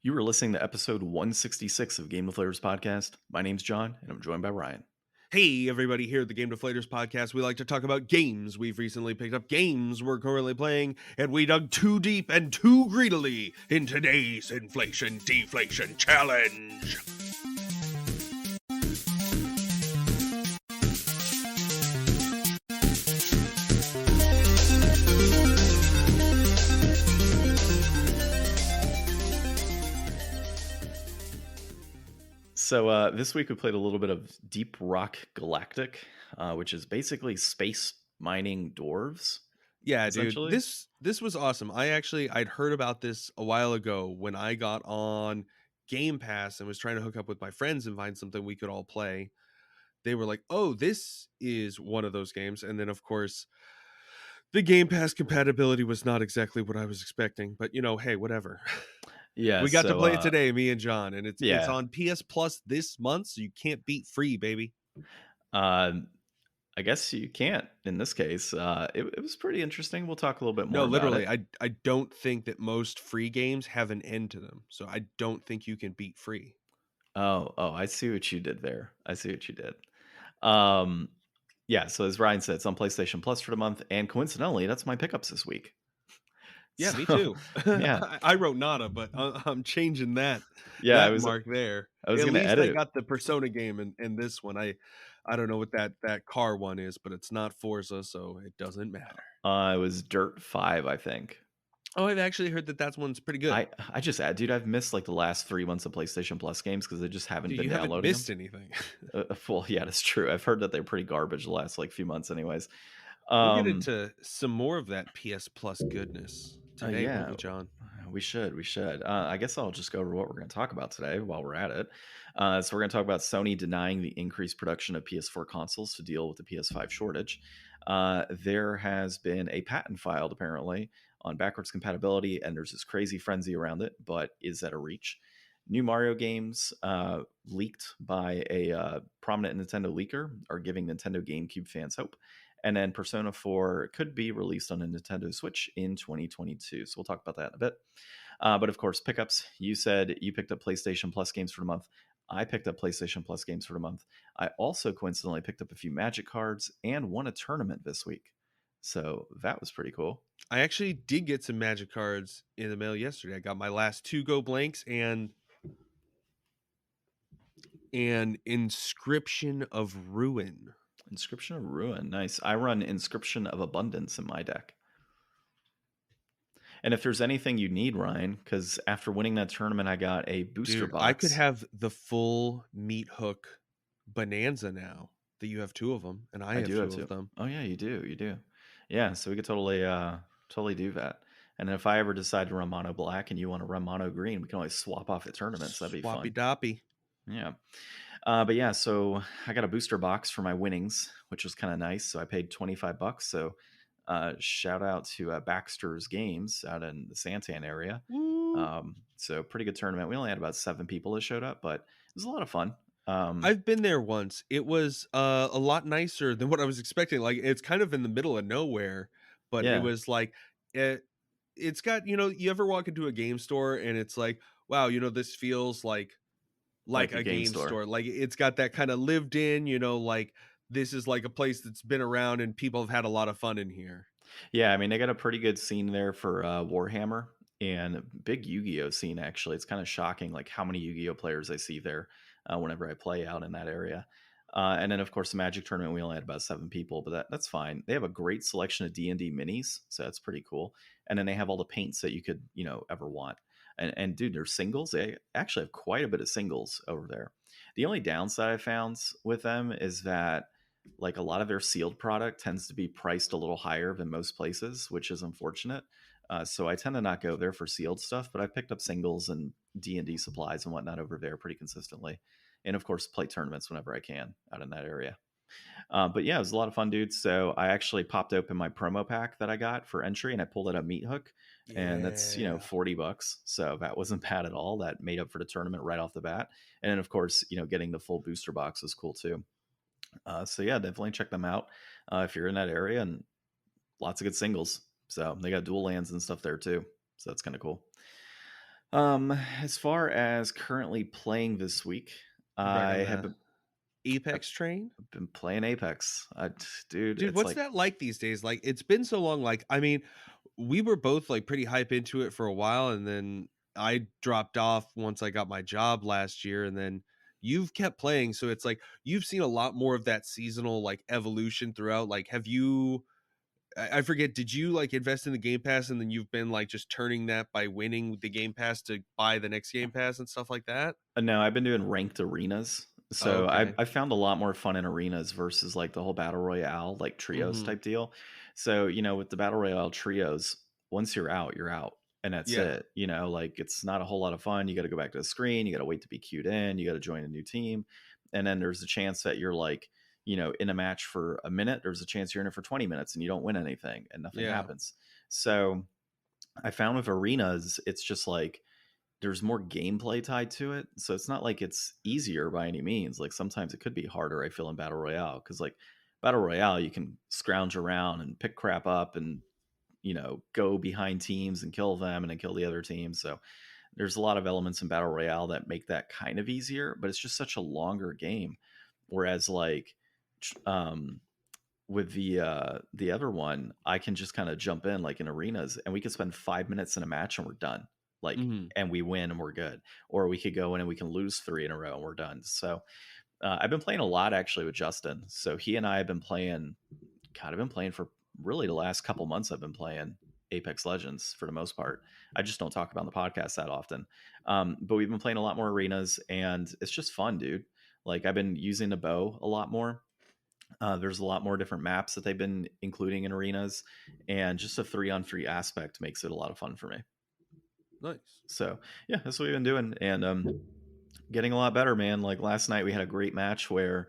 You were listening to episode 166 of Game Deflators Podcast. My name's John, and I'm joined by Ryan. Hey, everybody, here at the Game Deflators Podcast. We like to talk about games we've recently picked up, games we're currently playing, and we dug too deep and too greedily in today's Inflation Deflation Challenge. So this week we played a little bit of Deep Rock Galactic, which is basically space mining dwarves, Yeah, dude, essentially. this was awesome. I'd heard about this a while ago when I got on Game Pass and was trying to hook up with my friends and find something we could all play. They were like, "Oh, this is one of those games," and then of course the Game Pass compatibility was not exactly what I was expecting, but hey, whatever. Yeah, We got to so play it today, me and John, and it's yeah, on PS Plus this month, so you can't beat free, baby. uh, I guess you can't in this case. It was pretty interesting. We'll talk a little bit more No, about literally, it. I don't think that most free games have an end to them, so I don't think you can beat free. Oh, I see what you did there. I see what you did. Um, yeah, so as Ryan said, it's on PlayStation Plus for the month, and coincidentally, that's my pickups this week. Yeah, me So, too. yeah, I wrote nada, but I'm changing yeah, that mark there. I was At gonna least I edit. got the Persona game in this one. I don't know what that car one is, but it's not Forza, so it doesn't matter. It was Dirt 5, I think. Oh, I've actually heard that one's pretty good. I just dude, I've missed like the last 3 months of PlayStation Plus games because I just haven't Dude, been you haven't downloading them. missed anything. Well, yeah, that's true. I've heard that they're pretty garbage the last like few months, anyways. We'll get Um, into some more of that PS Plus goodness today, won't yeah, we, John? we should. We should. I guess I'll just go over what we're going to talk about today while we're at it. So we're going to talk about Sony denying the increased production of PS4 consoles to deal with the PS5 shortage. There has been a patent filed apparently on backwards compatibility, and there's this crazy frenzy around it. But is that a reach? New Mario games leaked by a prominent Nintendo leaker are giving Nintendo GameCube fans hope. And then Persona 4 could be released on a Nintendo Switch in 2022. So we'll talk about that in a bit. But of course, pickups. You said you picked up PlayStation Plus games for the month. I picked up PlayStation Plus games for the month. I also coincidentally picked up a few Magic cards and won a tournament this week. So that was pretty cool. I actually did get some Magic cards in the mail yesterday. I got my last 2 Go Blanks and Inscription of Ruin. Inscription of Ruin. Nice. I run Inscription of Abundance in my deck. And if there's anything you need, Ryan, because after winning that tournament, I got a booster box. I could have the full Meat Hook Bonanza now that you have 2 of them, and I have do 2 have of to. them. Oh yeah, you do. Yeah, so we could totally do that. And if I ever decide to run mono black and you want to run mono green, we can always swap off at tournaments. That'd be fun. Swappy doppy. Yeah. But yeah, so I got a booster box for my winnings, which was kind of nice. So I paid $25. So shout out to Baxter's Games out in the Santan area. So pretty good tournament. We only had about 7 people that showed up, but it was a lot of fun. I've been there once. It was a lot nicer than what I was expecting. Like, it's kind of in the middle of nowhere, but Yeah. it was like it's got, you ever walk into a game store and it's like, wow, this feels like a game store. Like, it's got that kind of lived in, like this is like a place that's been around and people have had a lot of fun in here. Yeah, I mean, they got a pretty good scene there for Warhammer and big Yu-Gi-Oh scene, actually. It's kind of shocking, like how many Yu-Gi-Oh players I see there whenever I play out in that area. And then, of course, the Magic tournament, we only had about 7 people, but that's fine. They have a great selection of D&D minis, so that's pretty cool. And then they have all the paints that you could, ever want. And dude, their singles, they actually have quite a bit of singles over there. The only downside I found with them is that like a lot of their sealed product tends to be priced a little higher than most places, which is unfortunate. So I tend to not go there for sealed stuff, but I picked up singles and D&D supplies and whatnot over there pretty consistently. And of course, play tournaments whenever I can out in that area. But yeah, it was a lot of fun, dude. So I actually popped open my promo pack that I got for entry and I pulled out a Meat Hook. And that's, $40. So that wasn't bad at all. That made up for the tournament right off the bat. And then, of course, getting the full booster box was cool too. So yeah, definitely check them out if you're in that area, and lots of good singles. So they got dual lands and stuff there too. So that's kind of cool. As far as currently playing this week, You back I on have the I've Apex train? been playing Apex. Dude, Dude, it's what's like that like these days? Like, it's been so long. Like, I mean, we were both like pretty hype into it for a while, and then I dropped off once I got my job last year, and then you've kept playing. So it's like you've seen a lot more of that seasonal like evolution throughout. Like, have you I forget, did you like invest in the Game Pass and then you've been like just turning that by winning the Game Pass to buy the next Game Pass and stuff like that? no, I've been doing ranked arenas. Oh, So okay. I found a lot more fun in arenas versus like the whole battle royale, like trios Mhm. type deal. So, with the battle royale trios, once you're out. And that's Yeah. it. Like it's not a whole lot of fun. You got to go back to the screen. You got to wait to be queued in. You got to join a new team. And then there's a chance that you're like, in a match for a minute. There's a chance you're in it for 20 minutes and you don't win anything and nothing Yeah. happens. So I found with arenas, it's just like, there's more gameplay tied to it. So it's not like it's easier by any means. Like sometimes it could be harder, I feel, in Battle Royale. Because like Battle Royale, you can scrounge around and pick crap up and, go behind teams and kill them and then kill the other team. So there's a lot of elements in Battle Royale that make that kind of easier, but it's just such a longer game. Whereas like with the other one, I can just kind of jump in like in arenas and we could spend 5 minutes in a match and we're done. Like, Mhm. and we win and we're good. Or we could go in and we can lose three in a row and we're done. So I've been playing a lot actually with Justin. So he and I have been playing. God, I've been playing for really the last couple months. I've been playing Apex Legends for the most part. I just don't talk about on the podcast that often. But we've been playing a lot more arenas and it's just fun, dude. Like I've been using the bow a lot more. There's a lot more different maps that they've been including in arenas, and just a 3-on-3 aspect makes it a lot of fun for me. Nice. So yeah, that's what we've been doing, and getting a lot better, man. Like last night, we had a great match where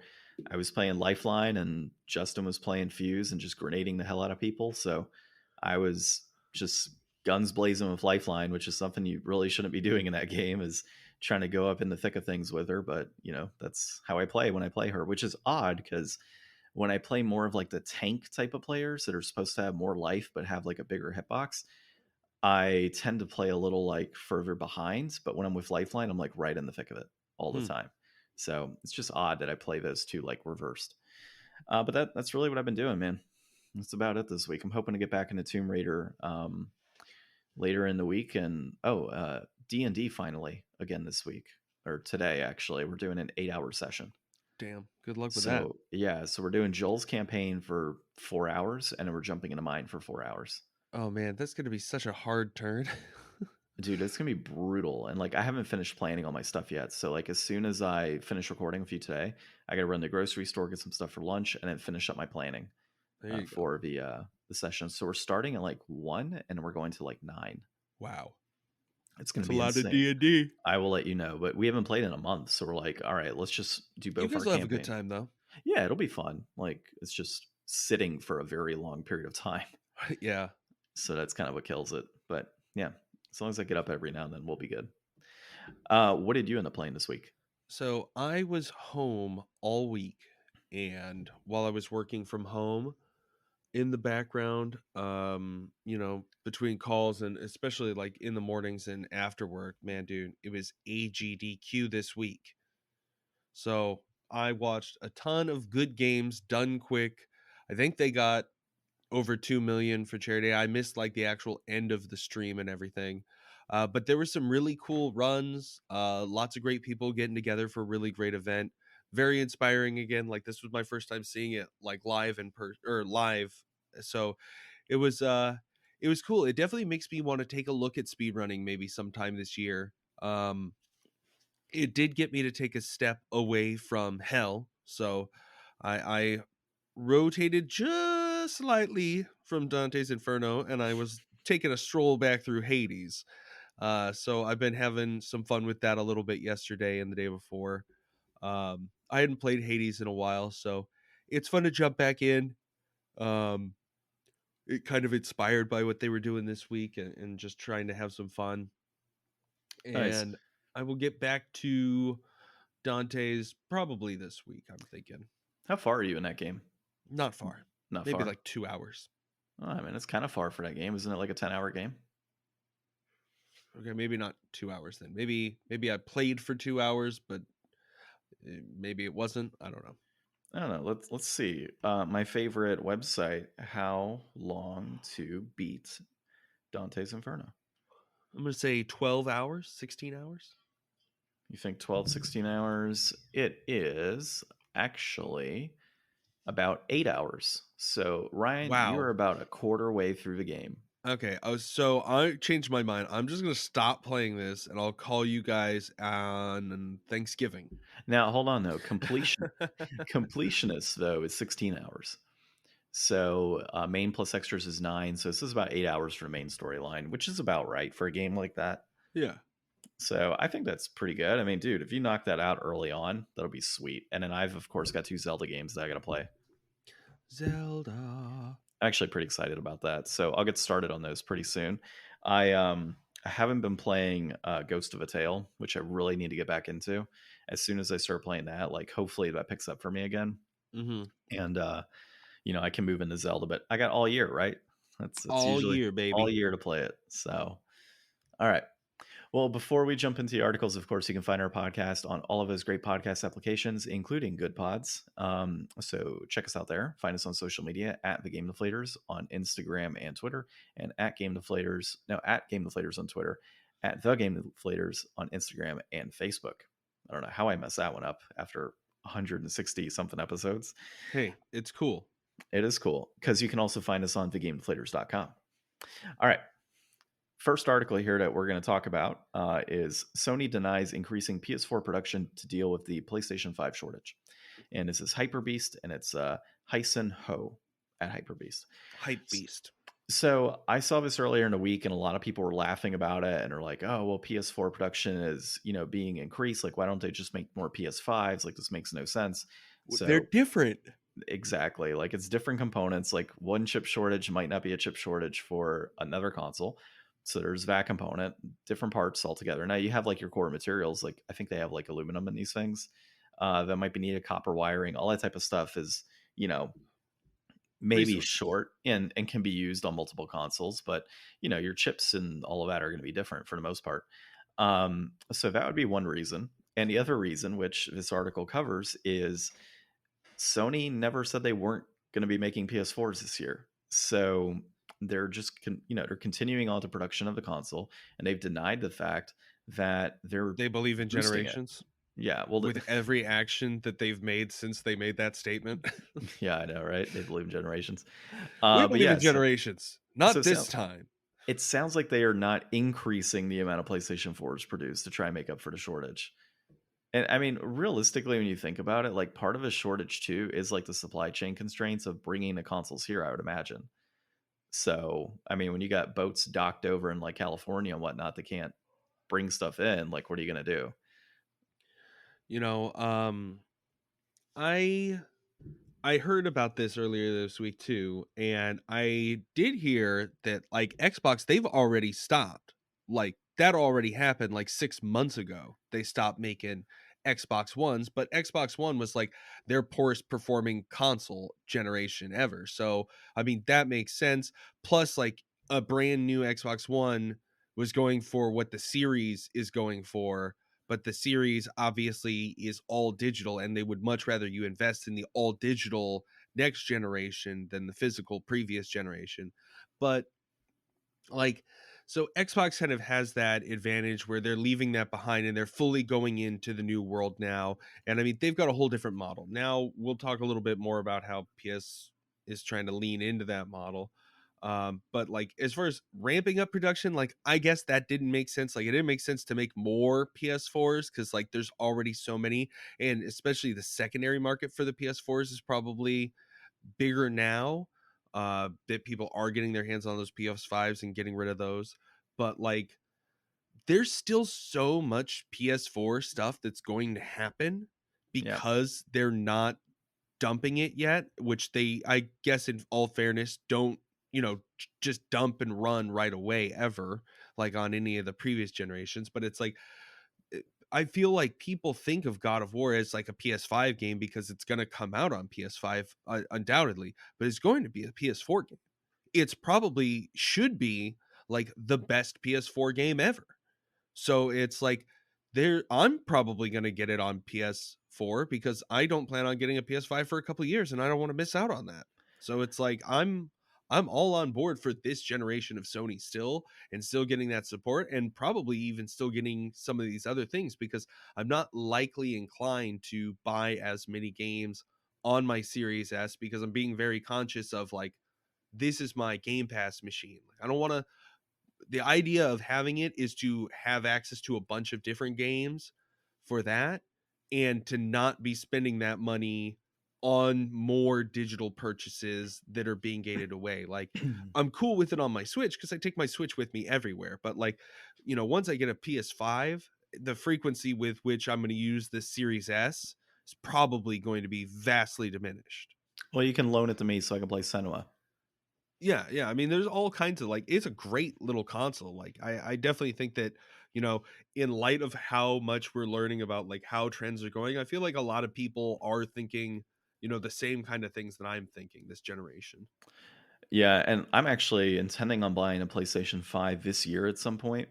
I was playing Lifeline and Justin was playing Fuse and just grenading the hell out of people. So I was just guns blazing with Lifeline, which is something you really shouldn't be doing in that game. Is trying to go up in the thick of things with her, but that's how I play when I play her, which is odd because when I play more of like the tank type of players that are supposed to have more life but have like a bigger hitbox, I tend to play a little like further behind. But when I'm with Lifeline, I'm like right in the thick of it all the Hmm. time. So it's just odd that I play those two like reversed. But that's really what I've been doing, man. That's about it this week. I'm hoping to get back into Tomb Raider later in the week, and D&D finally again this week or today. Actually, we're doing an 8-hour session. Damn. Good luck with that. So yeah, so we're doing Joel's campaign for 4 hours, and then we're jumping into mine for 4 hours. Oh man, that's gonna be such a hard turn. Dude, it's gonna be brutal. And like I haven't finished planning all my stuff yet. So like as soon as I finish recording with you today, I gotta run to the grocery store, get some stuff for lunch, and then finish up my planning There you go. for the session. So we're starting at like 1 and we're going to like 9. Wow. It's gonna That's a be lot of insane. D&D. I will let you know, but we haven't played in a month, so we're like, all right, let's just do You both guys our will have a good campaign. time though. Yeah, it'll be fun. Like it's just sitting for a very long period of time. Yeah. So that's kind of what kills it. But yeah, as long as I get up every now and then, we'll be good. What did you end up playing this week? So I was home all week, and while I was working from home, in the background, between calls and especially like in the mornings and after work, man, dude, it was AGDQ this week. So I watched a ton of good games done quick. I think they got over 2 million for charity. I missed like the actual end of the stream and everything. But there were some really cool runs, lots of great people getting together for a really great event. Very inspiring again. Like this was my first time seeing it like live or live. So it was cool. It definitely makes me want to take a look at speedrunning maybe sometime this year. Um it did get me to take a step away from hell. So I rotated just slightly from Dante's Inferno, and I was taking a stroll back through Hades. So I've been having some fun with that a little bit yesterday and the day before. I hadn't played Hades in a while, so it's fun to jump back in. Um, it kind of inspired by what they were doing this week and just trying to have some fun. Nice. And I will get back to Dante's probably this week, I'm thinking. How far are you in that game? Not far. Not Maybe far. like 2 hours. Oh, I mean, it's kind of far for that game. Isn't it like a 10-hour game? Okay, maybe not 2 hours then. Maybe I played for 2 hours, but maybe it wasn't. I don't know. I don't know. Let's see. My favorite website: How Long to Beat Dante's Inferno. I'm gonna say 12 hours, 16 hours. You think 12, 16 hours? It is actually about 8 hours. So Ryan, you're Wow. about a quarter way through the game. Okay, so I changed my mind. I'm just gonna stop playing this, and I'll call you guys on Thanksgiving. Now hold on though. Completionist though is 16 hours. So main plus extras is 9. So this is about 8 hours for the main storyline, which is about right for a game like that. Yeah. So I think that's pretty good. I mean, dude, if you knock that out early on, that'll be sweet. And then I've of course got 2 Zelda games that I got to play. Zelda. Actually pretty excited about that. So I'll get started on those pretty soon. I haven't been playing Ghost of a Tale, which I really need to get back into. As soon as I start playing that, like hopefully that picks up for me again. Mm-hmm. And I can move into Zelda, but I got all year, right? That's All usually year, all baby. year to play it. So all right. Well, before we jump into the articles, of course, you can find our podcast on all of those great podcast applications, including Good Pods. So check us out there. Find us on social media at the Game Deflators on Instagram and Twitter, and at Game Deflators on Twitter, at the Game Deflators on Instagram and Facebook. I don't know how I messed that one up after 160 something episodes. Hey, it's cool. It is cool because you can also find us on thegamedeflators.com. All right. First article here that we're going to talk about is Sony denies increasing PS4 production to deal with the PlayStation 5 shortage. And this is Hyperbeast, and it's Hyson Ho at Hyperbeast. Hype beast. So I saw this earlier in the week, and a lot of people were laughing about it and are like, "Oh, well, PS4 production is being increased. Like, why don't they just make more PS5s? Like, this makes no sense." They're So different. exactly, like it's different components. Like one chip shortage might not be a chip shortage for another console. So there's that component, different parts altogether. Now you have like your core materials, like I think they have like aluminum in these things that might be needed, copper wiring, all that type of stuff is, you know, maybe Resources. short and can be used on multiple consoles, but your chips and all of that are going to be different for the most part. So that would be one reason. And the other reason, which this article covers, is Sony never said they weren't going to be making PS4s this year. So they're just, they're continuing on to production of the console, and they've denied the fact that they're They believe in boosting it. generations. Yeah, well, With every action that they've made since they made that statement. yeah, I know, right? They believe in generations. We But believe yeah, in generations. so Not this time. it sounds like they are not increasing the amount of PlayStation 4s produced to try and make up for the shortage. And I mean, realistically, when you think about it, like part of a shortage too is like the supply chain constraints of bringing the consoles here, I would imagine. So, I mean, when you got boats docked over in like California and whatnot, they can't bring stuff in. Like, what are you going to do? You know, I I heard about this earlier this week too, and I did hear that like Xbox, they've already stopped. Like that already happened like 6 months ago. They stopped making Xbox Ones, but Xbox One was like their poorest performing console generation ever. So I mean that makes sense. Plus, like a brand new Xbox One was going for what the series is going for, but the series obviously is all digital, and they would much rather you invest in the all digital next generation than the physical previous generation. But like, so Xbox kind of has that advantage where they're leaving that behind and they're fully going into the new world now. And I mean, they've got a whole different model. Now we'll talk a little bit more about how PS is trying to lean into that model. But like as far as ramping up production, like I guess that didn't make sense. Like it didn't make sense to make more PS4s because like there's already so many, and especially the secondary market for the PS4s is probably bigger now, that people are getting their hands on those PS5s and getting rid of those. But like there's still so much PS4 stuff that's going to happen Yeah. because they're not dumping it yet, which they, I guess in all fairness, don't, just dump and run right away ever, like on any of the previous generations. But it's like I feel like people think of God of War as like a PS5 game because it's going to come out on PS5, undoubtedly, but it's going to be a PS4 game. It's probably should be like the best PS4 game ever. So it's like I'm probably going to get it on PS4 because I don't plan on getting a PS5 for a couple of years and I don't want to miss out on that. So it's like I'm all on board for this generation of Sony still, and still getting that support, and probably even still getting some of these other things, because I'm not likely inclined to buy as many games on my Series S, because I'm being very conscious of like, this is my Game Pass machine. Like, I don't want to, the idea of having it is to have access to a bunch of different games for that, and to not be spending that money on more digital purchases that are being gated away. Like, I'm cool with it on my Switch because I take my Switch with me everywhere, but like, once I get a PS5, the frequency with which I'm going to use the Series S is probably going to be vastly diminished. Well, you can loan it to me so I can play Senua. Yeah, yeah. I mean, there's all kinds of, like, it's a great little console. Like, I definitely think that, you know, in light of how much we're learning about like how trends are going, I feel like a lot of people are thinking, the same kind of things that I'm thinking this generation. Yeah, and I'm actually intending on buying a PlayStation 5 this year at some point.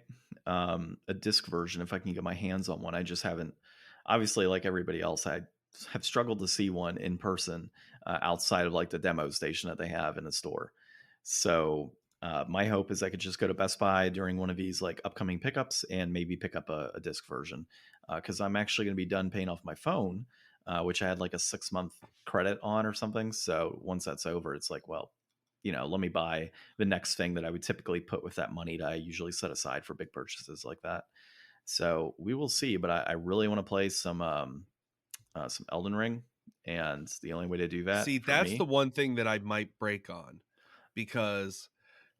A disc version if I can get my hands on one. I just haven't, obviously, like everybody else, I have struggled to see one in person outside of like the demo station that they have in the store. So my hope is I could just go to Best Buy during one of these like upcoming pickups and maybe pick up a disc version, because I'm actually going to be done paying off my phone, which I had like a 6 month credit on or something. So once that's over, it's like, well, let me buy the next thing that I would typically put with that money that I usually set aside for big purchases like that. So we will see, but I really want to play some Elden Ring, and the only way to do that See, for that's the me, one thing that I might break on, because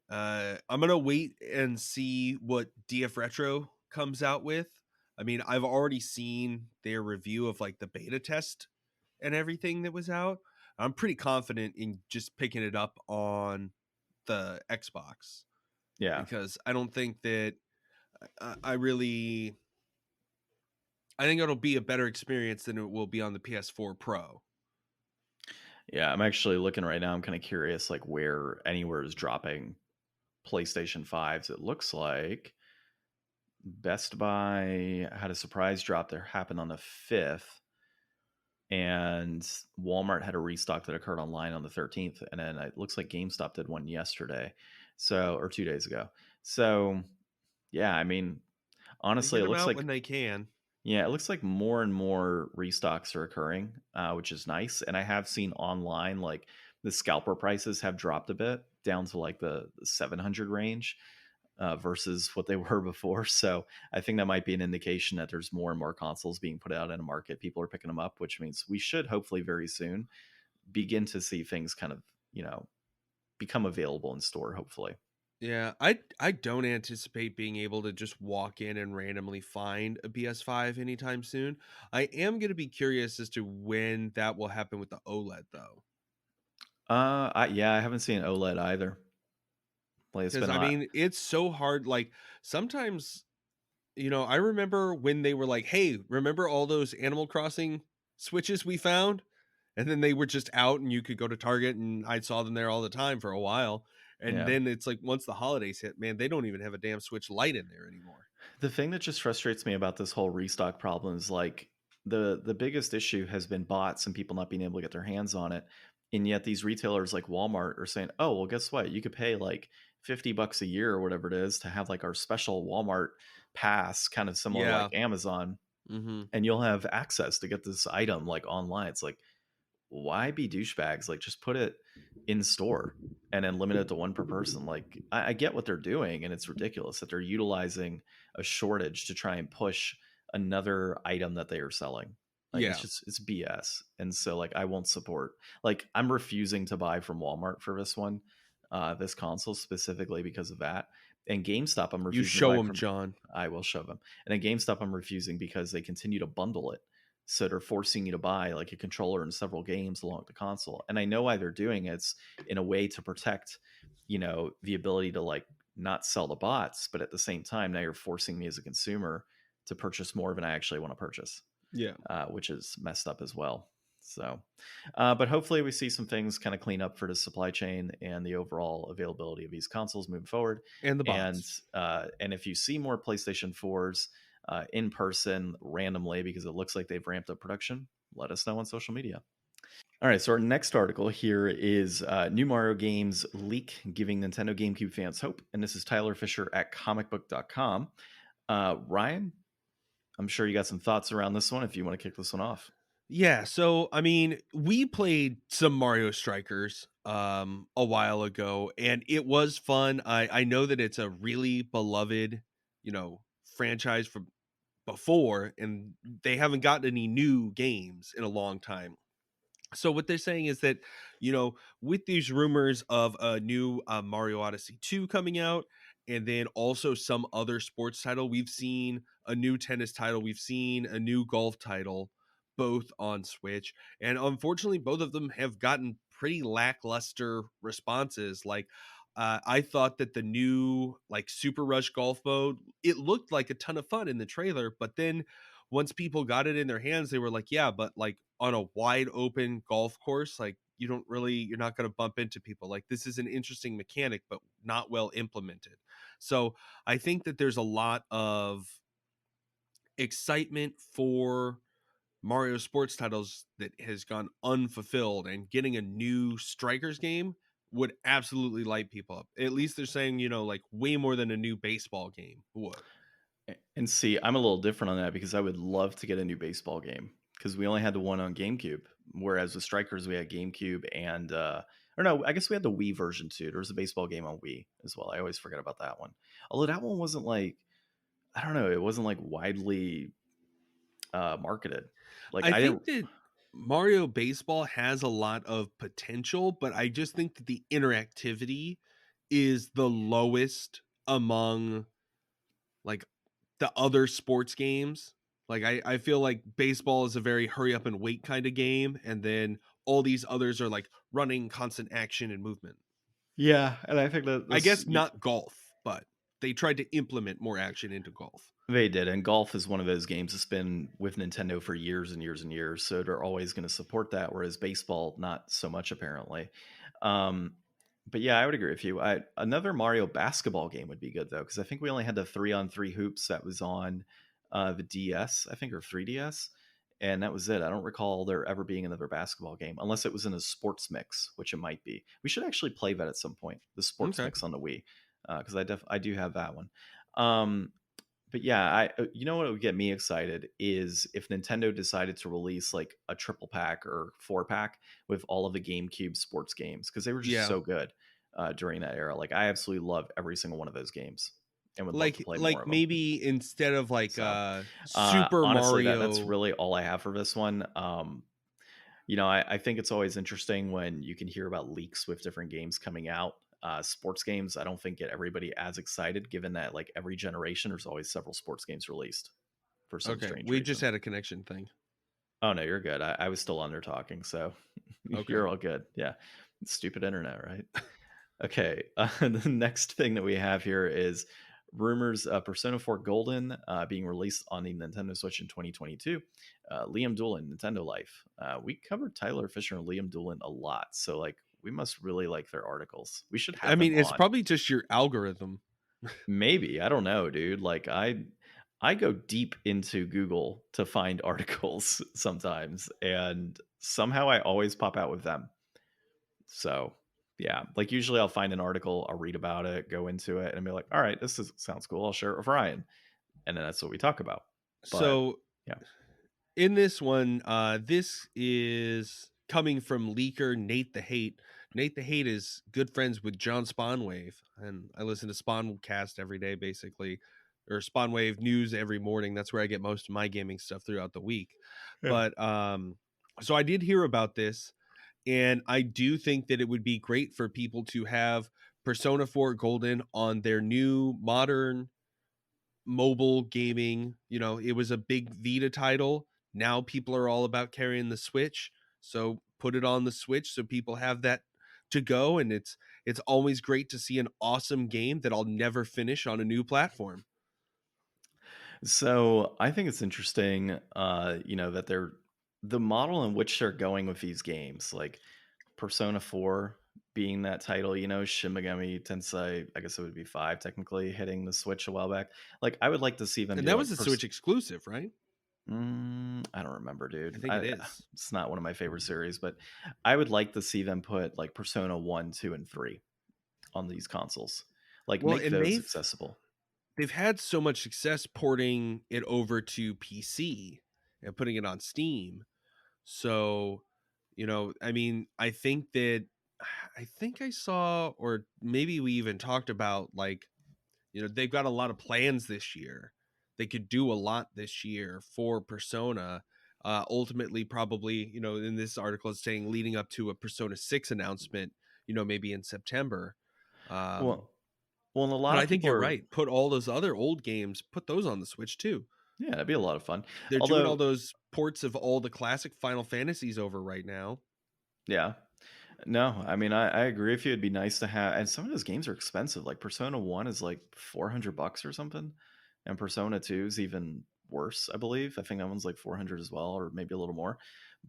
I'm gonna wait and see what DF Retro comes out with. I mean, I've already seen their review of like the beta test and everything that was out. I'm pretty confident in just picking it up on the Xbox, yeah, because I don't think that I really, I think it'll be a better experience than it will be on the PS4 Pro. yeah. I'm actually looking right now. I'm kind of curious, like where anywhere is dropping PlayStation 5s. It looks like Best Buy had a surprise drop that happened on the 5th, and Walmart had a restock that occurred online on the 13th, and then it looks like GameStop did one yesterday, so, or 2 days ago. So yeah, I mean, They honestly, get it them looks out like, when they can. yeah, it looks like more and more restocks are occurring, which is nice. And I have seen online like the scalper prices have dropped a bit down to like the 700 range, versus what they were before. So I think that might be an indication that there's more and more consoles being put out in the market. People are picking them up, which means we should hopefully very soon begin to see things kind of, become available in store, hopefully. Yeah, I don't anticipate being able to just walk in and randomly find a PS5 anytime soon. I am going to be curious as to when that will happen with the OLED though. Yeah, I haven't seen OLED either. Like it's Cuz been I hot. mean, it's so hard, like sometimes, I remember when they were like, "Hey, remember all those Animal Crossing Switches we found?" And then they were just out and you could go to Target and I saw them there all the time for a while. And Yeah. then it's like once the holidays hit, man, they don't even have a damn Switch Lite in there anymore. The thing that just frustrates me about this whole restock problem is like the biggest issue has been bots and people not being able to get their hands on it. And yet these retailers like Walmart are saying, "Oh, well, guess what? You could pay like $50 a year or whatever it is to have like our special Walmart pass, kind of similar like Yeah. Amazon, Mhm. and you'll have access to get this item like online." It's like, why be douchebags? Like, just put it in store and then limit it to one per person. Like, I get what they're doing, and it's ridiculous that they're utilizing a shortage to try and push another item that they are selling. Like, Yeah. it's BS. And so, like, I won't support. Like, I'm refusing to buy from Walmart for this one, this console specifically because of that. And GameStop, I'm You refusing to show buy them, from. John. I will show them. And at GameStop, I'm refusing because they continue to bundle it, so they're forcing you to buy like a controller and several games along with the console. And I know why they're doing it. It's in a way to protect, the ability to like not sell the bots, but at the same time, now you're forcing me as a consumer to purchase more than I actually want to purchase, Yeah. which is messed up as well. So, but hopefully we see some things kind of clean up for the supply chain and the overall availability of these consoles moving forward. And the And bots. if you see more PlayStation 4s in person randomly because it looks like they've ramped up production, let us know on social media. All right, so our next article here is new Mario games leak giving Nintendo GameCube fans hope, and this is Tyler Fisher at comicbook.com. Ryan, I'm sure you got some thoughts around this one if you want to kick this one off. Yeah, so I mean, we played some Mario Strikers a while ago, and it was fun. I know that it's a really beloved, franchise from before, and they haven't gotten any new games in a long time. So what they're saying is that, with these rumors of a new Mario Odyssey 2 coming out, and then also some other sports title, we've seen a new tennis title, we've seen a new golf title, both on Switch, and unfortunately both of them have gotten pretty lackluster responses. Like, I thought that the new like Super Rush golf mode, it looked like a ton of fun in the trailer, but then once people got it in their hands, they were like, yeah, but like on a wide open golf course, like you're not going to bump into people. Like, this is an interesting mechanic, but not well implemented. So I think that there's a lot of excitement for Mario sports titles that has gone unfulfilled, and getting a new Strikers game would absolutely light people up. At least they're saying, like way more than a new baseball game would. And see, I'm a little different on that because I would love to get a new baseball game because we only had the one on GameCube. Whereas with Strikers, we had GameCube and, or no, I guess we had the Wii version too. There was a baseball game on Wii as well. I always forget about that one. Although that one wasn't like, I don't know, it wasn't like widely marketed. Like I I didn't. think that Mario Baseball has a lot of potential, but I just think that the interactivity is the lowest among like the other sports games. Like, I feel like baseball is a very hurry up and wait kind of game, and then all these others are like running, constant action and movement. Yeah, and I think that I this guess not golf, but they tried to implement more action into golf. they did, and golf is one of those games that's been with Nintendo for years and years and years, so they're always going to support that. Whereas baseball, not so much apparently. Um, but yeah, I would agree with you. Another Mario basketball game would be good though, because I think we only had the 3-on-3 hoops that was on the DS, I think, or 3DS, and that was it. I don't recall there ever being another basketball game, unless it was in a sports mix, which it might be. We should actually play that at some point. The sports Okay. mix on the Wii, because I do have that one. Um, but yeah, you know what would get me excited is if Nintendo decided to release like a triple pack or 4 pack with all of the GameCube sports games because they were just Yeah. so good during that era. Like I absolutely loved every single one of those games and would love to Like play more like of them. maybe instead of like So Super honestly, that's Mario. really all I have for this one. I think it's always interesting when you can hear about leaks with different games coming out. Sports games, I don't think get everybody as excited, given that like every generation there's always several sports games released for some Okay, strange we just reason. had a connection thing. Oh no, you're good. I was still under talking, so Okay. you're all good. Yeah, stupid internet, right? Okay. The next thing that we have here is rumors of Persona 4 Golden being released on the Nintendo Switch in 2022. Liam Doolin, Nintendo Life. We covered Tyler Fisher and Liam Doolin a lot, so like we must really like their articles. We should I have them mean, it's on. probably just your algorithm. Maybe, I don't know, dude. Like I go deep into Google to find articles sometimes, and somehow I always pop out with them. So yeah, like usually I'll find an article, I'll read about it, go into it, and be like, all right, sounds cool. I'll share it with Ryan, and then that's what we talk about. But So yeah, in this one, this is coming from leaker Nate the Hate. Nate the Hate is good friends with John Spawnwave, and I listen to Spawncast every day, basically, or Spawnwave news every morning. That's where I get most of my gaming stuff throughout the week. yeah. But so I did hear about this, and I do think that it would be great for people to have Persona 4 Golden on their new modern mobile gaming. It was a big Vita title. Now people are all about carrying the Switch. So put it on the Switch so people have that to go, and it's always great to see an awesome game that I'll never finish on a new platform. So I think it's interesting, that the model in which they're going with these games, like Persona 4 being that title, Shin Megami Tensei, I guess it would be 5 technically, hitting the Switch a while back. Like, I would like to see them And do that like was a Switch exclusive, right? I don't remember, I dude. think it is. It's not one of my favorite series, but I would like to see them put like Persona 1, 2, and 3 on these consoles. Like, Well, make and those they've accessible. they've had so much success porting it over to PC and putting it on Steam. So, I mean, I think I saw, or maybe we even talked about, like, they've got a lot of plans this year. They could do a lot this year for Persona. Ultimately, probably, in this article, it's saying leading up to a Persona 6 announcement, maybe in September. Um, Well, and a but lot I of think people you're are, right. Put all those other old games, put those on the Switch too. yeah, that'd be a lot of fun. They're doing all Although, those ports of all the classic Final Fantasies over right now. yeah, no, I mean, I agree with you. It'd be nice to have, and some of those games are expensive. Like Persona 1 is like $400 or something, and Persona 2 is even worse, I believe. I think that one's like 400 as well, or maybe a little more.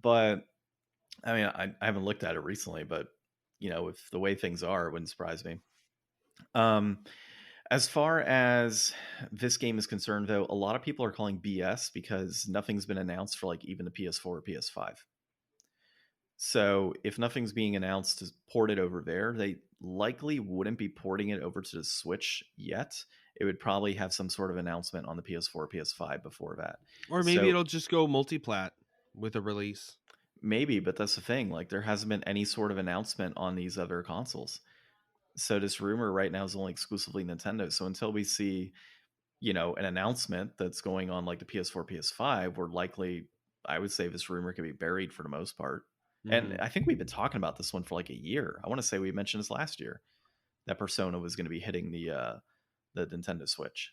But I mean, I haven't looked at it recently, but with the way things are, it wouldn't surprise me. Um, as far as this game is concerned, though, a lot of people are calling BS because nothing's been announced for like even the PS4 or PS5. So if nothing's being announced to port it over there, they likely wouldn't be porting it over to the Switch yet. It would probably have some sort of announcement on the PS4, PS5 before that. Or maybe So it'll just go multiplat with a release. maybe, but that's the thing. Like there hasn't been any sort of announcement on these other consoles. So this rumor right now is only exclusively Nintendo. So until we see, an announcement that's going on like the PS4, PS5, we're likely, I would say this rumor could be buried for the most part. And Hmm. I think we've been talking about this one for like a year. I want to say we mentioned this last year that Persona was going to be hitting the Nintendo Switch.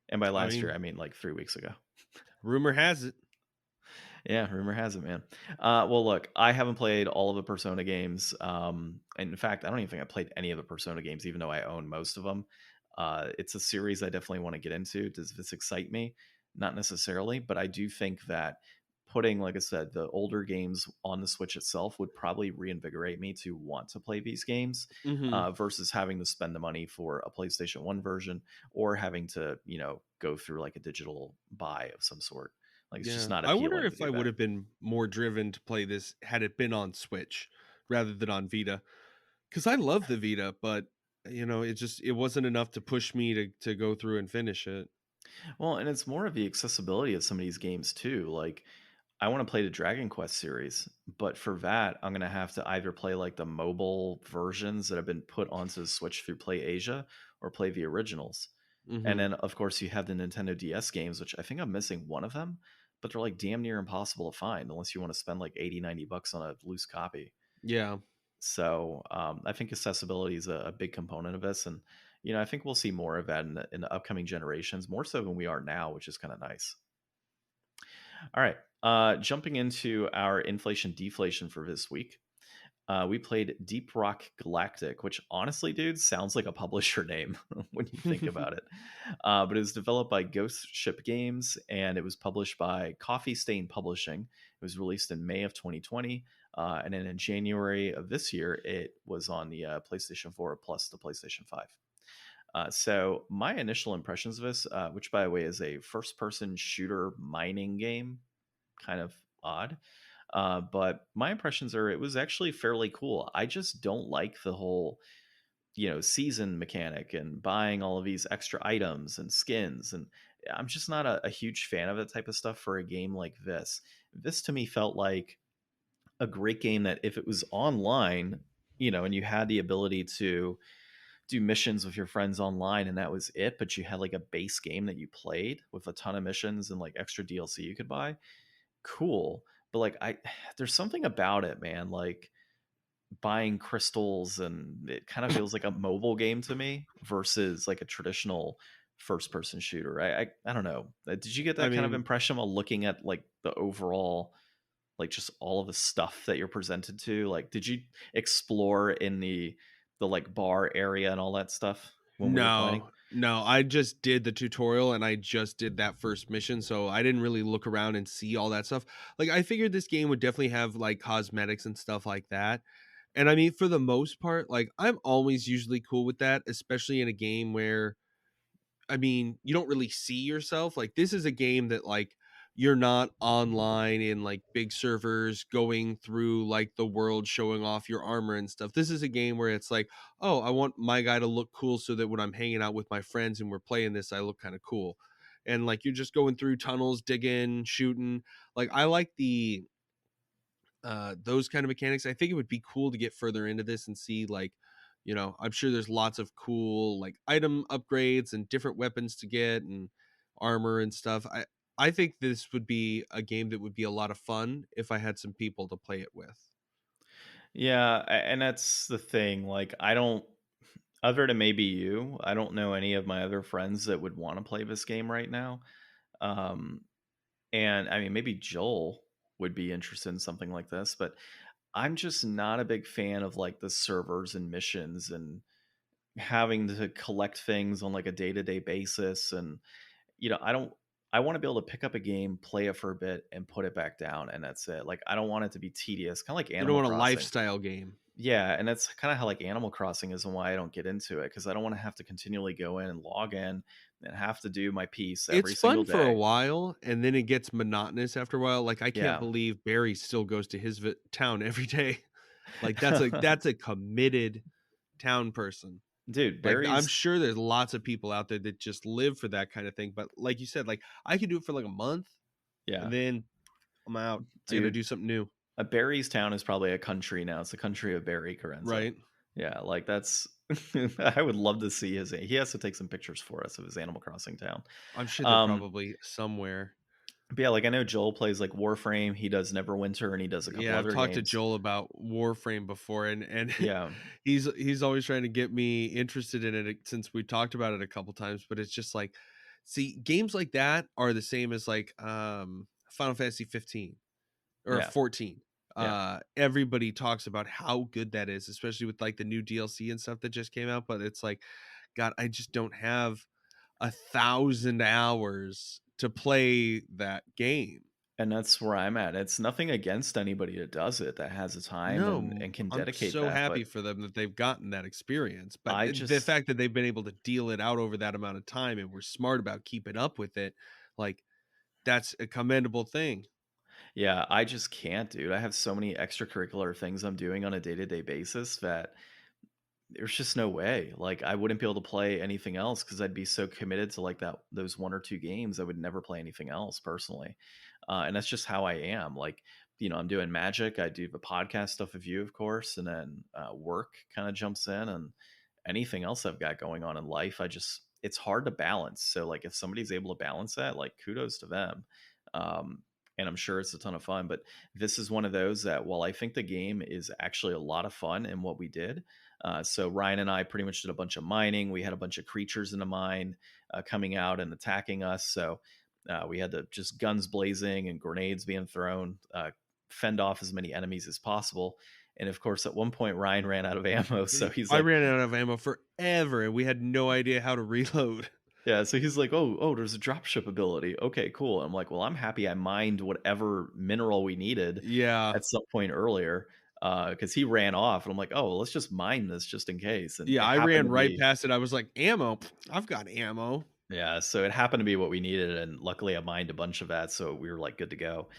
And by I last year, mean, I mean like 3 weeks ago. rumor has it. Yeah, rumor has it, man. Well, look, I haven't played all of the Persona games. And in fact, I don't even think I played any of the Persona games, even though I own most of them. It's a series I definitely want to get into. Does this excite me? Not necessarily, but I do think that putting, like I said, the older games on the Switch itself would probably reinvigorate me to want to play these games Hmm. versus having to spend the money for a PlayStation 1 version or having to, go through like a digital buy of some sort. Like it's just Yeah. not I wonder appealing to if do I would that. have been more driven to play this had it been on Switch rather than on Vita. Because I love the Vita, but it wasn't enough to push me to go through and finish it. Well, and it's more of the accessibility of some of these games too. Like I want to play the Dragon Quest series, but for that, I'm going to have to either play like the mobile versions that have been put onto the Switch through Play Asia or play the originals. And Hmm. then of course you have the Nintendo DS games, which I think I'm missing one of them, but they're like damn near impossible to find unless you want to spend like 80, $90 on a loose copy. Yeah. So I think accessibility is a big component of this, and I think we'll see more of that in the upcoming generations, more so than we are now, which is kind of nice. All right, jumping into our inflation deflation for this week. We played Deep Rock Galactic, which honestly, dude, sounds like a publisher name when you think about it. But it was developed by Ghost Ship Games and it was published by Coffee Stain Publishing. It was released in May of 2020. And then in January of this year, it was on the PlayStation 4 plus the PlayStation 5. So, my initial impressions of this, which by the way is a first person shooter mining game, kind of odd. But my impressions are it was actually fairly cool. I just don't like the whole, season mechanic and buying all of these extra items and skins. And I'm just not a huge fan of that type of stuff for a game like this. This to me felt like a great game that if it was online, and you had the ability to do missions with your friends online and that was it, but you had like a base game that you played with a ton of missions and like extra DLC you could buy, cool. But like there's something about it, man. Like buying crystals and it kind of feels like a mobile game to me versus like a traditional first person shooter. I don't know. Did you get I that kind of mean, impression while looking at like the overall like just all of the stuff that you're presented to? Like did you explore in the like bar area and all that stuff when we were no, playing? No, I just did the tutorial and I just did that first mission, so I didn't really look around and see all that stuff. Like, I figured this game would definitely have, like, cosmetics and stuff like that, and I mean, for the most part, like, I'm always usually cool with that, especially in a game where I mean, you don't really see yourself. Like, this is a game that, like, you're not online in like big servers going through like the world showing off your armor and stuff. This is a game where it's like, oh, I want my guy to look cool so that when I'm hanging out with my friends and we're playing this, I look kind of cool. And like you're just going through tunnels, digging, shooting. Like I like the those kind of mechanics. I think it would be cool to get further into this and see like, you know, I'm sure there's lots of cool like item upgrades and different weapons to get and armor and stuff. I think this would be a game that would be a lot of fun if I had some people to play it with. Yeah, and that's the thing. Like, I don't, other than maybe you, I don't know any of my other friends that would want to play this game right now. Um, and I mean, maybe Joel would be interested in something like this, but I'm just not a big fan of like the servers and missions and having to collect things on like a day to day basis. And, I don't, I want to be able to pick up a game, play it for a bit, and put it back down. And that's it. Like, I don't want it to be tedious, kind of like You don't Animal want a Crossing. lifestyle game. Yeah, and that's kind of how like Animal Crossing is and why I don't get into it because I don't want to have to continually go in and log in and have to do my piece It's every single fun for a day. while and then it gets monotonous after a while. Like I can't Yeah. believe Barry still goes to his town every day. Like that's a committed town person. Dude, Like, I'm Barry's sure there's lots of people out there that just live for that kind of thing, but like you said, like, I could do it for, like, a month, and yeah, then I'm out. I gotta dude, do something new, Barry's town is probably a country now. It's the country of Barry Carenza. right? Yeah, like that's I would love to see his he has to take some pictures for us of his Animal Crossing town. I'm sure they're Um, probably somewhere. but yeah, like I know Joel plays like Warframe, he does Neverwinter, and he does a couple Yeah, I've other talked to games. Joel about Warframe before, and Yeah, he's always trying to get me interested in it since we talked about it a couple times, but it's just like see, games like that are the same as, like, Final Fantasy 15. Or yeah, 14. yeah. Everybody talks about how good that is, especially with like the new DLC and stuff that just came out. But it's like, God, I just don't have 1,000 hours to play that game. And that's where I'm at. It's nothing against anybody that does it, that has the time No, and can I'm dedicate so that, happy but for them that they've gotten that experience. But I the just fact that they've been able to deal it out over that amount of time and we're smart about keeping up with it, like that's a commendable thing. yeah, I just can't, dude. I have so many extracurricular things I'm doing on a day-to-day basis that there's just no way. Like, I wouldn't be able to play anything else because 'cause I'd be so committed to, like, those 1 or 2 games, I would never play anything else personally. And that's just how I am. Like, I'm doing magic, I do the podcast stuff with you, of course, and then, work kinda jumps in, and anything else I've got going on in life, it's hard to balance. So, like, if somebody's able to balance that, like, kudos to them. Um, and I'm sure it's a ton of fun, but this is one of those that while I think the game is actually a lot of fun in what we did, so Ryan and I pretty much did a bunch of mining. We had a bunch of creatures in the mine coming out and attacking us. So we had to just guns blazing and grenades being thrown, fend off as many enemies as possible. And of course, at one point, Ryan ran out of ammo. So he's I like, ran out of ammo forever and we had no idea how to reload. yeah. So he's like, oh, there's a dropship ability. Okay, cool. I'm like, well, I'm happy I mined whatever mineral we needed Yeah. at some point earlier because he ran off. And I'm like, oh, well, let's just mine this just in case. And Yeah, it I happened ran to right be past it. I was like, "Ammo? Pfft, I've got ammo." Yeah, so it happened to be what we needed, and luckily I mined a bunch of that, so we were like good to go.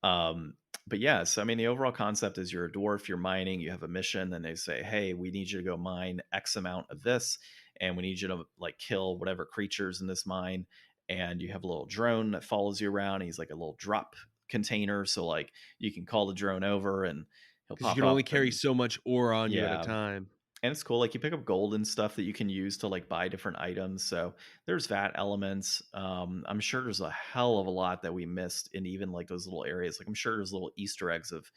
Um, but yeah, so I mean, the overall concept is you're a dwarf, you're mining, you have a mission, and they say, "Hey, we need you to go mine X amount of this, and we need you to like kill whatever creatures in this mine." And you have a little drone that follows you around. He's like a little drop container, so like you can call the drone over, and he'll Because you pop can only up, carry and so much ore on you at a yeah, time. and it's cool, like, you pick up gold and stuff that you can use to, like, buy different items, so there's that elements. I'm sure there's a hell of a lot that we missed in even, like, those little areas, like, I'm sure there's little Easter eggs of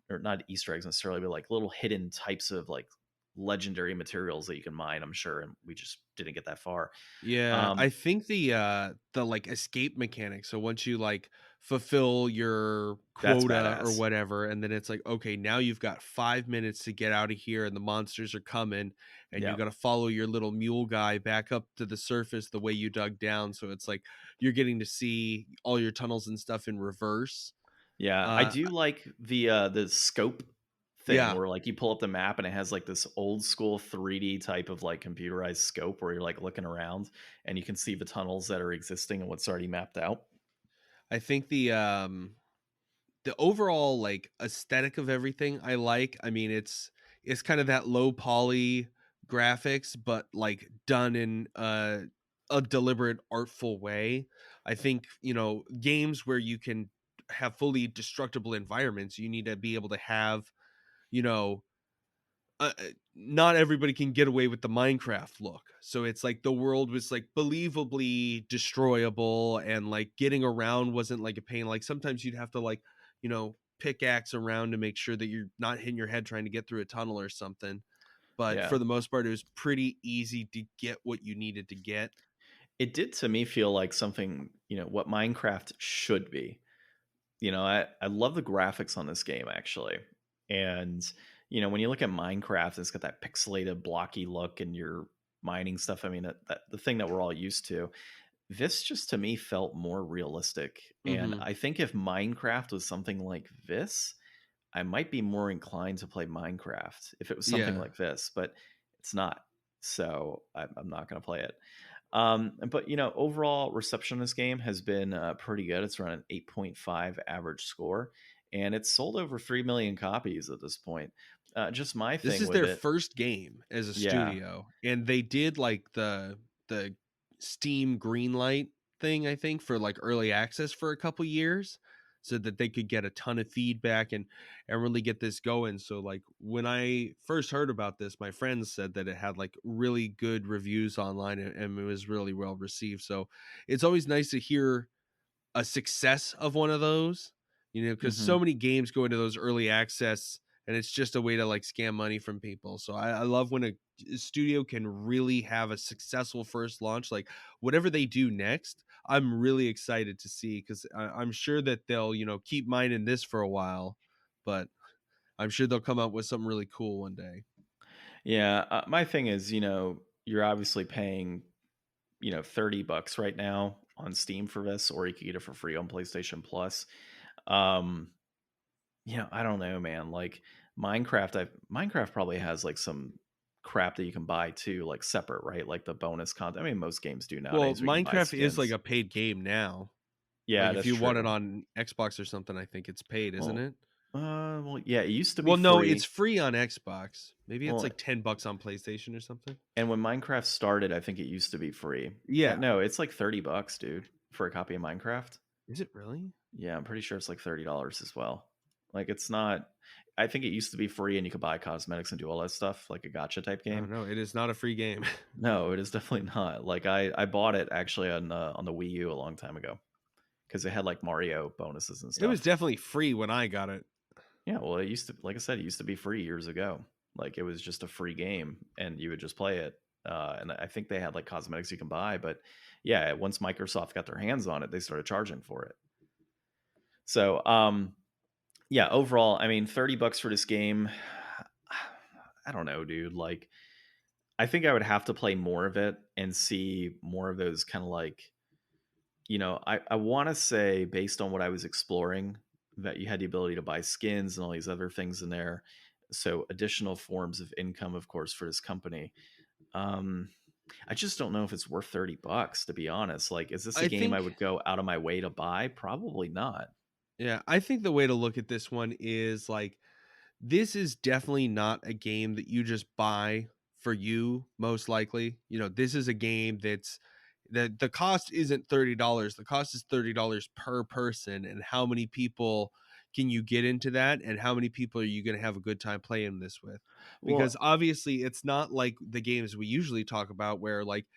or not Easter eggs necessarily, but, like, little hidden types of, like, legendary materials that you can mine, I'm sure, and we just didn't get that far. Yeah, I Um, think the like escape mechanic. So once you like fulfill your that's quota or badass. whatever, and then it's like, okay, now you've got 5 minutes to get out of here, and the monsters are coming, and you Yeah. got to follow your little mule guy back up to the surface the way you dug down. So it's like you're getting to see all your tunnels and stuff in reverse. Yeah, I Uh, do like the scope thing yeah, where, like, you pull up the map and it has, like, this old school 3D type of, like, computerized scope where you're, like, looking around and you can see the tunnels that are existing and what's already mapped out. I think the overall like aesthetic of everything I like. I mean, it's kind of that low poly graphics, but like done in a deliberate, artful way. I think, games where you can have fully destructible environments, you need to be able to have, you know, not everybody can get away with the Minecraft look. So it's like the world was like believably destroyable, and like getting around wasn't like a pain. Like sometimes you'd have to like, pickaxe around to make sure that you're not hitting your head trying to get through a tunnel or something. But Yeah. for the most part, it was pretty easy to get what you needed to get. It did to me feel like something, what Minecraft should be. I love the graphics on this game actually. And, when you look at Minecraft, it's got that pixelated, blocky look and your mining stuff. I mean, that the thing that we're all used to. This just to me felt more realistic. And Hmm. I think if Minecraft was something like this, I might be more inclined to play Minecraft if it was something Yeah. like this, but it's not. So I'm not going to play it. But overall reception of this game has been pretty good. It's around an 8.5 average score, and it's sold over 3 million copies at this point. Just my This thing is with their it, first game as a yeah. studio, and they did like the Steam Greenlight thing, I think, for like early access for a couple years, so that they could get a ton of feedback and really get this going. So like when I first heard about this, my friends said that it had like really good reviews online, and it was really well received. So it's always nice to hear a success of one of those, because Hmm. so many games go into those early access, and it's just a way to like scam money from people. So I love when a studio can really have a successful first launch. Like whatever they do next, I'm really excited to see, because I'm sure that they'll, keep mining this for a while, but I'm sure they'll come up with something really cool one day. Yeah, my thing is, you're obviously paying, $30 right now on Steam for this, or you could get it for free on PlayStation Plus. Um, I don't know, man. Like Minecraft probably has like some crap that you can buy too, like separate, right? Like the bonus content. I mean, most games do Well, nowadays. We can buy Minecraft is like skins. a paid game now. Like Yeah, if that's you want it true. on Xbox or something, I think it's paid, isn't Well, it? yeah, it used to be Well, no, it's free. free on Xbox. Maybe it's Well, like $10 on PlayStation or something. and when Minecraft started, I think it used to be free. Yeah. No, it's like $30, dude, for a copy of Minecraft. Is it really? Yeah, I'm pretty sure it's like $30 as well. Like it's not. I think it used to be free, and you could buy cosmetics and do all that stuff, like a gotcha type Oh, game. no, it is not a free game. No, it is definitely not. Like I bought it actually on the Wii U a long time ago because it had like Mario bonuses and It was stuff. definitely free when I got it. Yeah, well, it used to, like I said, it used to be free years ago. Like it was just a free game, and you would just play it. And I think they had like cosmetics you can buy, but yeah, once Microsoft got their hands on it, they started charging for it. So, yeah, overall, I mean, $30 for this game. I don't know, dude. Like, I think I would have to play more of it and see more of those kind of like I want to say based on what I was exploring that you had the ability to buy skins and all these other things in there. So additional forms of income, of course, for this company. Um, I just don't know if it's worth $30, to be honest. Like, is this a I game I think, would go out of my way to buy? Probably not. yeah, I think the way to look at this one is like, this is definitely not a game that you just buy for you, most likely. This is a game that's the cost isn't $30. The cost is $30 per person. And how many people can you get into that? And how many people are you going to have a good time playing this with? Because Well, obviously it's not like the games we usually talk about where like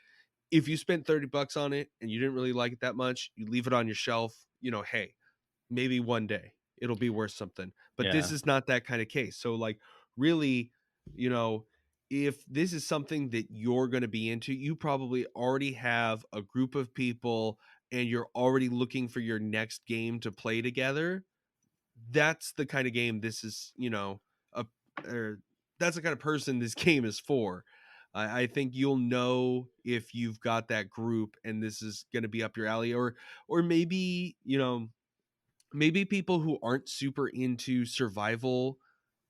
if you spent $30 on it and you didn't really like it that much, you leave it on your shelf, hey, maybe one day it'll be worth something. But this yeah. is not that kind of case. So like really, you know, if this is something that you're going to be into, you probably already have a group of people and you're already looking for your next game to play together. That's the kind of game this is, a or that's the kind of person this game is for. I think you'll know if you've got that group and this is going to be up your alley, or maybe, maybe people who aren't super into survival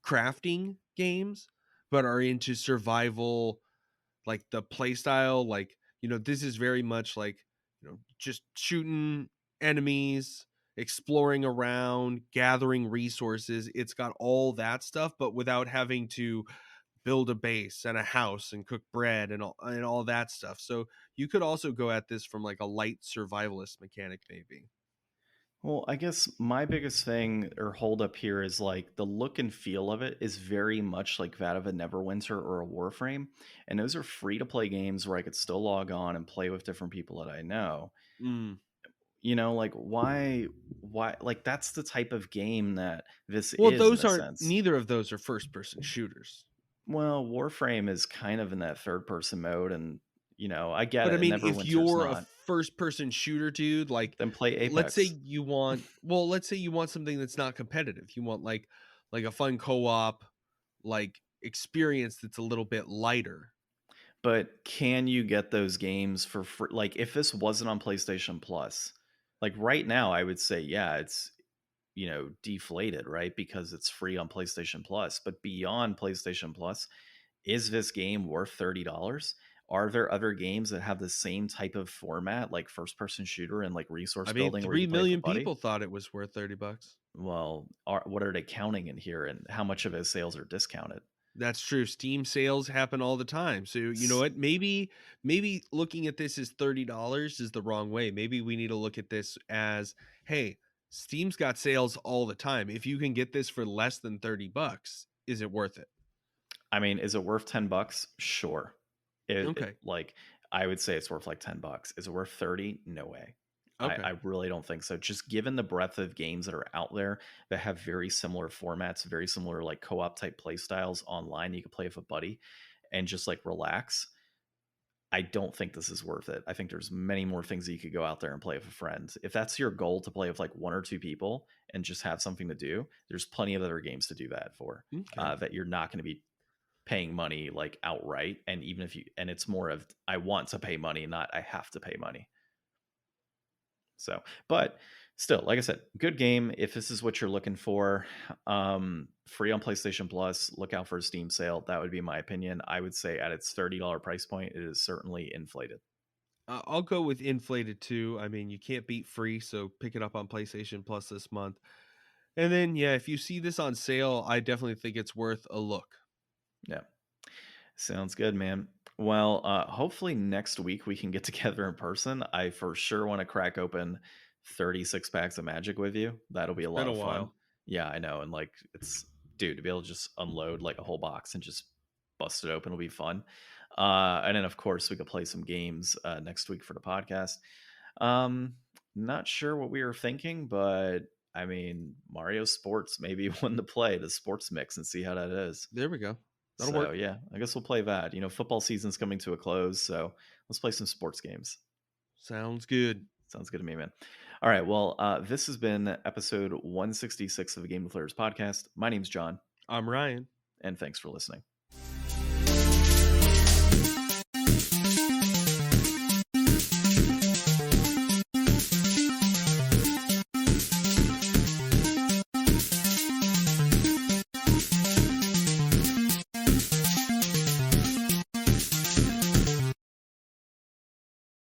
crafting games, but are into survival, like the play style, like, this is very much like, just shooting enemies, exploring around, gathering resources. It's got all that stuff, but without having to build a base and a house and cook bread and all that stuff. So you could also go at this from like a light survivalist mechanic, maybe. Well, I guess my biggest thing or hold up here is like the look and feel of it is very much like that of a Neverwinter or a Warframe. And those are free to play games where I could still log on and play with different people that I know. Mm. Like why like that's the type of game that this Well, is in those a aren't, sense. neither of those are first person shooters. Well, Warframe is kind of in that third person mode and I get But I it, and mean, if Neverwinter's you're a not. first person shooter, dude, like, Then play let's say Apex. you want, let's say you want something that's not competitive. You want like a fun co-op like experience that's a little bit lighter. But can you get those games for free? Like, if this wasn't on PlayStation Plus, like right now, I would say, yeah, it's, deflated, right? Because it's free on PlayStation Plus. But beyond PlayStation Plus, is this game worth $30? Are there other games that have the same type of format, like first person shooter and like resource I mean, building where you 3 can play with a million buddy? people thought it was worth $30. Well, what are they counting in here and how much of his sales are discounted? That's true. Steam sales happen all the time. So, you know what? Maybe looking at this as $30 is the wrong way. Maybe we need to look at this as, hey, Steam's got sales all the time. If you can get this for less than $30, is it worth it? I mean, is it worth $10? Sure. Okay. Like, I would say it's worth like $10. Is it worth 30? No way. I Okay. really don't think so. Just given the breadth of games that are out there that have very similar formats, very similar like co-op type play styles online, you can play with a buddy and just like relax. I don't think this is worth it. I think there's many more things that you could go out there and play with a friend. If that's your goal to play with like one or two people and just have something to do, there's plenty of other games to do that for. Okay. That you're not going to be paying money like outright, and even if you and it's more of I want to pay money, not I have to pay money. So, but still, like I said, good game if this is what you're looking for. Free on PlayStation Plus. Look out for a Steam sale. That would be my opinion. I would say at its $30 price point, it is certainly inflated. I'll go with inflated too. I mean, you can't beat free, so pick it up on PlayStation Plus this month. And then, yeah, if you see this on sale, I definitely think it's worth a look. Yeah. Sounds good, man. Well, hopefully next week we can get together in person. I for sure want to crack open 36 packs of Magic with you. That'll be It's a been lot a of fun. while. Yeah, I know. And like, it's, dude, to be able to just unload like a whole box and just bust it open will be fun. And then, of course, we could play some games next week for the podcast. Um, Not sure what we were thinking, but I mean, Mario Sports, maybe one to play the sports mix and see how that is. There we go. That'll So work. yeah, I guess we'll play that. Football season's coming to a close, so let's play some sports games. Sounds good. Sounds good to me, man. All right, well, this has been episode 166 of the Game Deflators podcast. My name's John, I'm Ryan. and thanks for listening.